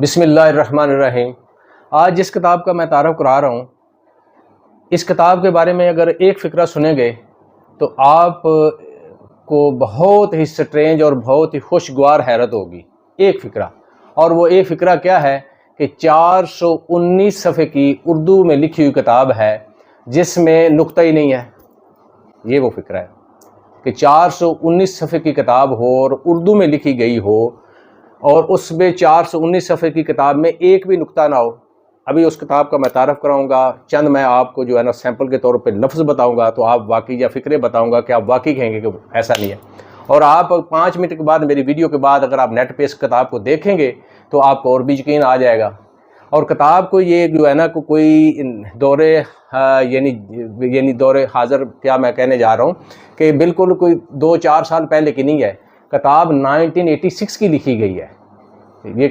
بسم اللہ الرحمن الرحیم۔ آج جس کتاب کا میں تعارف کرا رہا ہوں، اس کتاب کے بارے میں اگر ایک فقرہ سنیں گے تو آپ کو بہت ہی سٹرینج اور بہت ہی خوشگوار حیرت ہوگی۔ ایک فقرہ، اور وہ ایک فقرہ کیا ہے کہ 419 صفحے کی اردو میں لکھی ہوئی کتاب ہے جس میں نقطہ ہی نہیں ہے۔ یہ وہ فقرہ ہے کہ 419 صفحے کی کتاب ہو اور اردو میں لکھی گئی ہو، اور اس میں 419 صفحے کی کتاب میں ایک بھی نقطہ نہ ہو۔ ابھی اس کتاب کا میں تعارف کراؤں گا، چند میں آپ کو جو ہے نا سیمپل کے طور پہ لفظ بتاؤں گا، تو آپ واقعی یا فقرے بتاؤں گا کہ آپ واقعی کہیں گے کہ ایسا نہیں ہے۔ اور آپ 5 منٹ کے بعد میری ویڈیو کے بعد اگر آپ نیٹ پہ اس کتاب کو دیکھیں گے تو آپ کو اور بھی یقین آ جائے گا۔ اور کتاب کو یہ جو ہے نا کوئی یعنی دور حاضر کیا میں کہنے جا رہا ہوں کہ بالکل کوئی 2-4 سال پہلے کی نہیں ہے۔ کتاب 1986 کی لکھی گئی ہے۔ یہ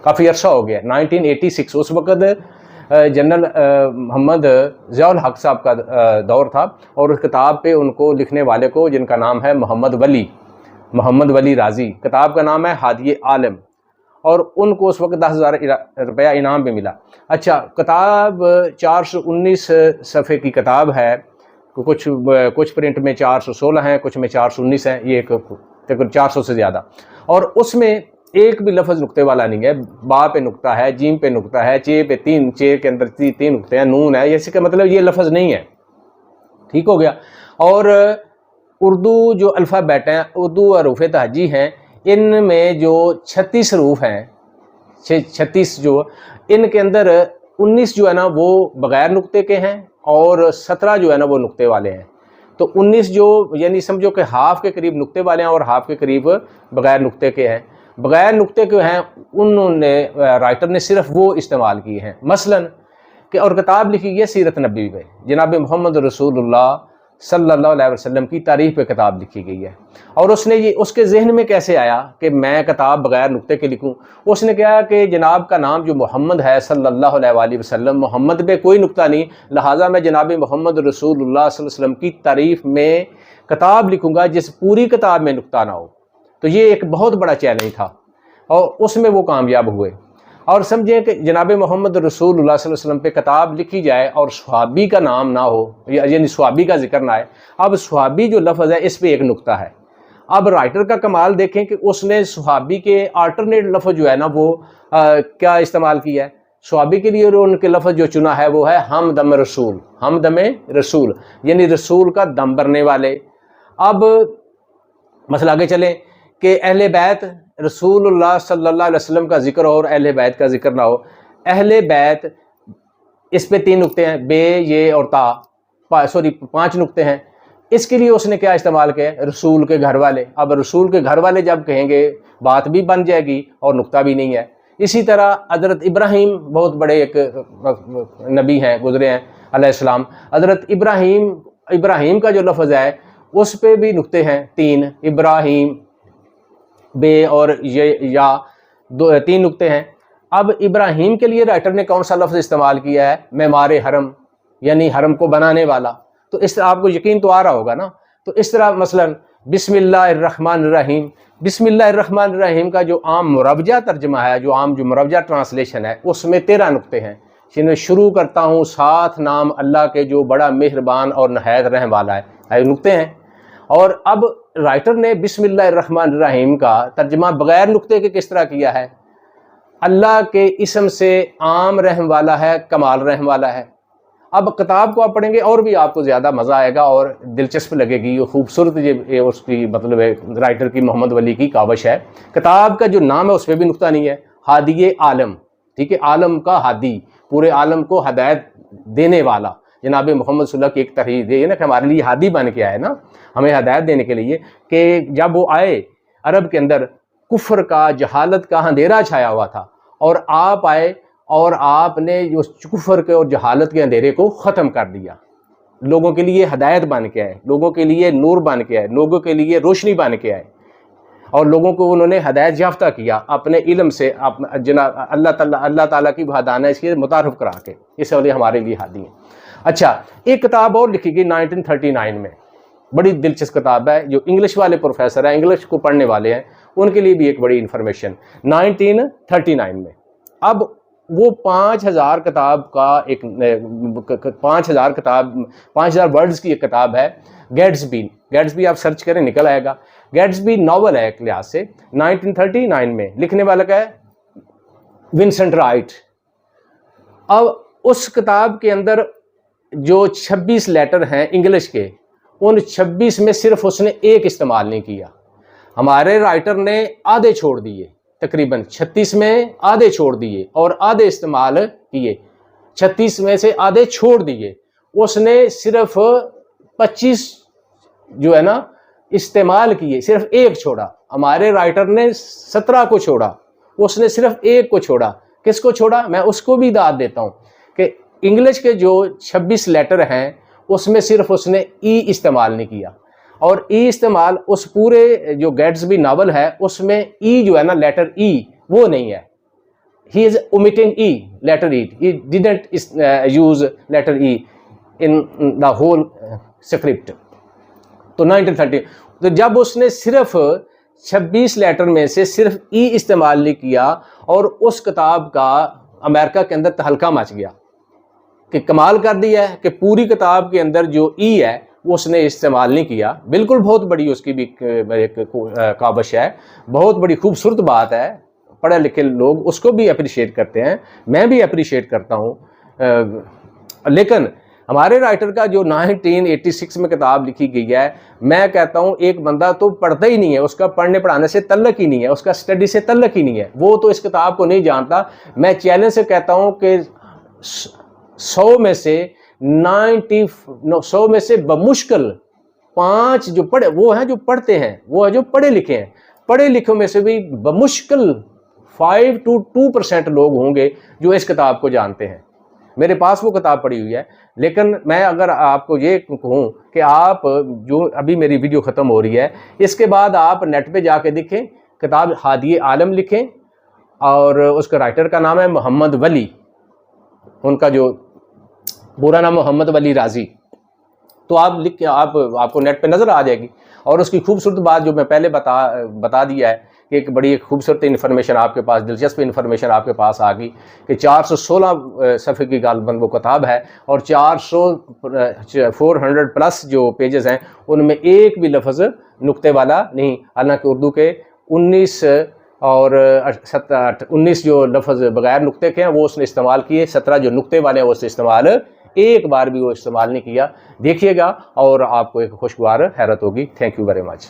کافی عرصہ ہو گیا، 1986۔ اس وقت جنرل محمد ضیاء الحق صاحب کا دور تھا، اور اس کتاب پہ ان کو لکھنے والے کو جن کا نام ہے محمد ولی رازی، کتاب کا نام ہے ہادی عالم، اور ان کو اس وقت 10,000 روپیہ انعام بھی ملا۔ اچھا، کتاب 419 صفحے کی کتاب ہے، کچھ پرنٹ میں 416 ہیں، کچھ میں 419 ہیں، یہ تقریباً 400 سے زیادہ۔ اور اس میں ایک بھی لفظ نقطے والا نہیں ہے۔ با پہ نقطہ ہے، جیم پہ نقطہ ہے، چے پہ چے کے اندر 3 نقطے ہیں، نون ہے، اس کا مطلب یہ لفظ نہیں ہے۔ ٹھیک ہو گیا۔ اور اردو جو الفابیٹ ہیں، اردو حروف تہجی ہیں، ان میں جو 36 حروف ہیں، 36 جو ان کے اندر 19 جو ہے نا وہ بغیر نقطے کے ہیں، اور 17 جو ہے نا وہ نقطے والے ہیں۔ تو 19 جو یعنی سمجھو کہ ہاف کے قریب نقطے والے ہیں اور ہاف کے قریب بغیر نقطے کے ہیں۔ بغیر نقطے کے ہیں انہوں نے رائٹر نے صرف وہ استعمال کیے ہیں، مثلاً کہ اور کتاب لکھی ہے سیرت نبی پہ، جناب محمد رسول اللہ صلی اللہ علیہ وسلم کی تعریف پہ کتاب لکھی گئی ہے۔ اور اس کے ذہن میں کیسے آیا کہ میں کتاب بغیر نقطے کے لکھوں؟ اس نے کہا کہ جناب کا نام جو محمد ہے صلی اللہ علیہ وسلم، محمد پہ کوئی نقطہ نہیں، لہٰذا میں جناب محمد رسول اللہ صلی اللہ علیہ وسلم کی تعریف میں کتاب لکھوں گا جس پوری کتاب میں نقطہ نہ ہو۔ تو یہ ایک بہت بڑا چیلنج تھا، اور اس میں وہ کامیاب ہوئے۔ اور سمجھیں کہ جناب محمد رسول اللہ صلی اللہ علیہ وسلم پہ کتاب لکھی جائے اور صحابی کا نام نہ ہو، یعنی صحابی کا ذکر نہ ہے۔ اب صحابی جو لفظ ہے اس پہ ایک نقطہ ہے۔ اب رائٹر کا کمال دیکھیں کہ اس نے صحابی کے آلٹرنیٹ لفظ جو ہے نا وہ کیا استعمال کیا ہے۔ صحابی کے لیے ان کے لفظ جو چنا ہے وہ ہے ہمدم رسول، یعنی رسول کا دم بھرنے والے۔ اب مسئلہ آگے چلیں کہ اہل بیت رسول اللہ صلی اللہ علیہ وسلم کا ذکر ہو اور اہل بیت کا ذکر نہ ہو۔ اہل بیت اس پہ 3 نقطے ہیں، بے، یہ اور تا، 5 نقطے ہیں۔ اس کے لیے اس نے کیا استعمال کیا ہے؟ رسول کے گھر والے۔ اب رسول کے گھر والے جب کہیں گے بات بھی بن جائے گی اور نقطہ بھی نہیں ہے۔ اسی طرح حضرت ابراہیم بہت بڑے ایک نبی ہیں، گزرے ہیں علیہ السلام۔ حضرت ابراہیم کا جو لفظ ہے اس پہ بھی نقطے ہیں 3، ابراہیم، بے اور یا 3 نقطے ہیں۔ اب ابراہیم کے لیے رائٹر نے کون سا لفظ استعمال کیا ہے؟ معمار حرم، یعنی حرم کو بنانے والا۔ تو اس طرح آپ کو یقین تو آ رہا ہوگا نا۔ تو اس طرح مثلا بسم اللہ الرحمن الرحیم، بسم اللہ الرحمن الرحیم کا جو عام مروجہ ترجمہ ہے، جو مروجہ ٹرانسلیشن ہے، اس میں 13 نقطے ہیں، جن میں شروع کرتا ہوں ساتھ نام اللہ کے جو بڑا مہربان اور نہایت رحم والا ہے، نقطے ہیں۔ اور اب رائٹر نے بسم اللہ الرحمن الرحیم کا ترجمہ بغیر نقطے کے کس طرح کیا ہے؟ اللہ کے اسم سے عام رحم والا ہے، کمال رحم والا ہے۔ اب کتاب کو آپ پڑھیں گے اور بھی آپ کو زیادہ مزہ آئے گا اور دلچسپ لگے گی، خوبصورت یہ اس کی مطلب رائٹر کی محمد ولی کی کاوش ہے۔ کتاب کا جو نام ہے اس پہ بھی نقطہ نہیں ہے، ہادی عالم، ٹھیک ہے، عالم کا ہادی، پورے عالم کو ہدایت دینے والا جناب محمد صلی اللہ کی ایک تحریر ہے نا، کہ ہمارے لیے ہادی بن کے آئے نا، ہمیں ہدایت دینے کے لیے، کہ جب وہ آئے عرب کے اندر کفر کا، جہالت کا اندھیرا چھایا ہوا تھا، اور آپ آئے اور آپ نے اس کفر کے اور جہالت کے اندھیرے کو ختم کر دیا، لوگوں کے لیے ہدایت بن کے آئے، لوگوں کے لیے نور بن کے آئے، لوگوں کے لیے روشنی بن کے آئے، اور لوگوں کو انہوں نے ہدایت یافتہ کیا اپنے علم سے، جناب اللہ تعالیٰ کی وحدانیت اس کے متعارف کرا کے، اس لیے ہمارے لیے ہادی ہیں۔ اچھا، ایک کتاب اور لکھی گئی 1939 میں، بڑی دلچسپ کتاب ہے، جو انگلش والے پروفیسر ہیں، انگلش کو پڑھنے والے ہیں، ان کے لیے بھی ایک بڑی انفارمیشن 1939 میں. اب وہ 5000 کتاب کا ایک 5000 ورڈز کی ایک کتاب ہے گیٹسبی آپ سرچ کریں نکل آئے گا. گیٹسبی ناول ہے ایک لحاظ سے 1939 میں. لکھنے والا کا ہے ونسنٹ رائٹ. اب اس کتاب کے اندر جو 26 لیٹر ہیں انگلش کے ان 26 میں صرف اس نے ایک استعمال نہیں کیا. ہمارے رائٹر نے آدھے چھوڑ دیے, تقریباً 36 میں آدھے چھوڑ دیے اور آدھے استعمال کیے. 36 میں سے آدھے چھوڑ دیے. اس نے صرف 25 جو ہے نا استعمال کیے, صرف ایک چھوڑا. ہمارے رائٹر نے 17 کو چھوڑا, اس نے صرف ایک کو چھوڑا. کس کو چھوڑا؟ میں اس کو بھی داد دیتا ہوں کہ انگلش کے جو 26 لیٹر ہیں اس میں صرف اس نے ای استعمال نہیں کیا. اور ای استعمال اس پورے جو گیٹسبی ناول ہے اس میں ای جو ہے نا لیٹر ای وہ نہیں ہے. He is omitting E letter E. He didn't use letter E in the whole script. تو 1930 تو جب اس نے صرف 26 لیٹر میں سے صرف ای استعمال نہیں کیا اور اس کتاب کا امریکہ کے اندر تہلکہ مچ گیا کہ کمال کر دیا ہے کہ پوری کتاب کے اندر جو ای ہے وہ اس نے استعمال نہیں کیا. بالکل بہت بڑی اس کی بھی ایک کاوش ہے, بہت بڑی خوبصورت بات ہے. پڑھے لکھے لوگ اس کو بھی اپریشیٹ کرتے ہیں, میں بھی اپریشیٹ کرتا ہوں. لیکن ہمارے رائٹر کا جو 1986 میں کتاب لکھی گئی ہے, میں کہتا ہوں ایک بندہ تو پڑھتا ہی نہیں ہے, اس کا پڑھنے پڑھانے سے تعلق ہی نہیں ہے, اس کا اسٹڈی سے تعلق ہی نہیں ہے, وہ تو اس کتاب کو نہیں جانتا. میں چیلنج سے کہتا ہوں کہ 100 میں سے 100 میں سے بمشکل 5 جو پڑھے وہ ہیں جو پڑھتے ہیں, وہ ہیں جو پڑھے لکھے ہیں. پڑھے لکھوں میں سے بھی بمشکل 5 to 2% لوگ ہوں گے جو اس کتاب کو جانتے ہیں. میرے پاس وہ کتاب پڑھی ہوئی ہے. لیکن میں اگر آپ کو یہ کہوں کہ آپ جو ابھی میری ویڈیو ختم ہو رہی ہے اس کے بعد آپ نیٹ پہ جا کے دیکھیں, کتاب ہادی عالم لکھیں اور اس کا رائٹر کا نام ہے محمد ولی, ان کا جو پورا نام محمد ولی رازی. تو آپ لکھ کے آپ کو نیٹ پہ نظر آ جائے گی. اور اس کی خوبصورت بات جو میں پہلے بتا دیا ہے کہ ایک بڑی خوبصورت انفارمیشن آپ کے پاس, دلچسپ انفارمیشن آپ کے پاس آ گئی کہ 416 صفحے کی غالباً وہ کتاب ہے اور 400 پلس جو پیجز ہیں ان میں ایک بھی لفظ نقطے والا نہیں. حالانکہ اردو کے 19 جو لفظ بغیر نقطے کے ہیں وہ اس نے استعمال کیے, 17 جو نقطے والے ہیں وہ اس نے استعمال ایک بار بھی وہ استعمال نہیں کیا. دیکھیے گا اور آپ کو ایک خوشگوار حیرت ہوگی. Thank you very much.